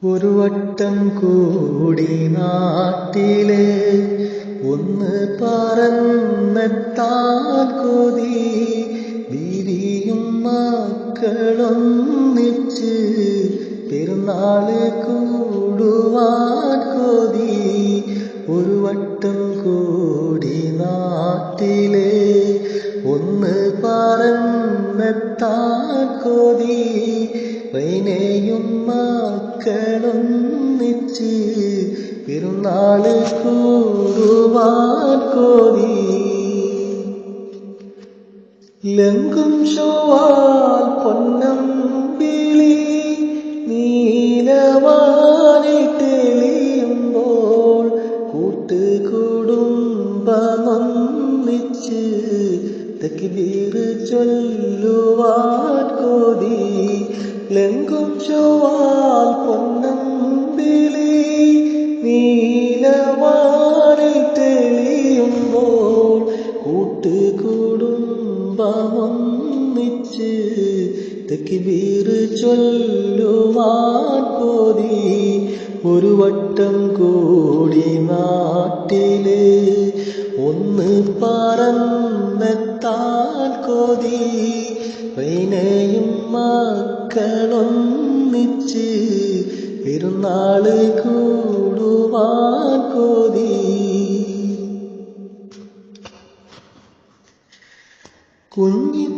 ഒരു വട്ടം കൂടി നാട്ടിലെ ഒന്ന് പറന്നെത്താൻ കൊതി, ബീവിയും മക്കളൊന്നിച്ച് പെരുന്നാള് കൂടുവാൻ കൊതി. ഒരു വട്ടം കൂടി നാട്ടിലെ ഒന്ന് പറന്നെത്താൻ കൊതി, വൈനയും മക്കളൊന്നിച്ച് പെരുന്നാള് കൂടുവാൻ കൊതി. ലങ്കും ശോവാൽ പൊന്നമ്പിളി നീലവാനിൽ തെളിയുമ്പോൾ കൂട്ടുകുടുംബമൊന്നിച്ച് തക്ബീർ ചൊല്ലുവാൻ കൊതി. ലങ്കും ശോവാൽ പൊന്നമ്പിളി നീലവാനിൽ തെളിയുമ്പോൾ കൂട്ടുകുടുംബമൊന്നിച്ച് തക്ബീർ ചൊല്ലുവാൻ കൊതി. ഒരു വട്ടം കൂടി നാട്ടില് ഒന്ന് പറന്നെത്താൻ കൊതി, വൈനയും മക്കളൊന്നിച്ച് പെരുന്നാള് കൂടുവാൻ കൊതി.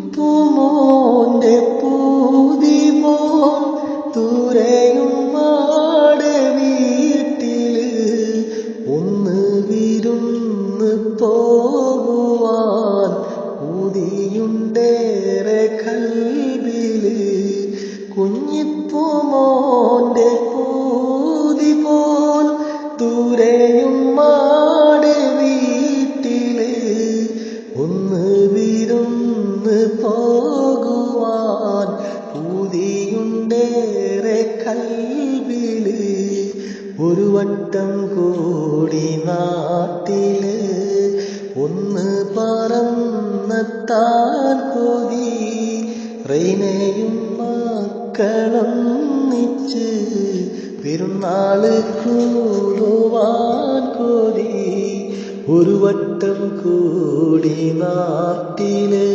കുഞ്ഞിപ്പൂമോന്റെ പൂതി പോൽ ദൂരെയും മാടെ വീട്ടില് ഒന്ന് വിരുന്ന് പോകുവാൻ പൂതിയുണ്ടേറെ കൽബില്. കുഞ്ഞിപ്പൂമോന്റെ പൂതി പോൽ ദൂരെയും മാടെ വീട്ടില് ഒന്ന് വിരുന്ന് പോകുവാൻ പൂതിയുണ്ടേറെ കൽബില്. ഒരു വട്ടം കൂടി നാട്ടില് ഒന്ന് പറന്നെത്താൻ കൊതി, റൈനയും മക്കളൊന്നിച്ച് പെരുന്നാള് കൂടുവാൻ കൊതി. ഒരു വട്ടം കൂടി നാട്ടില്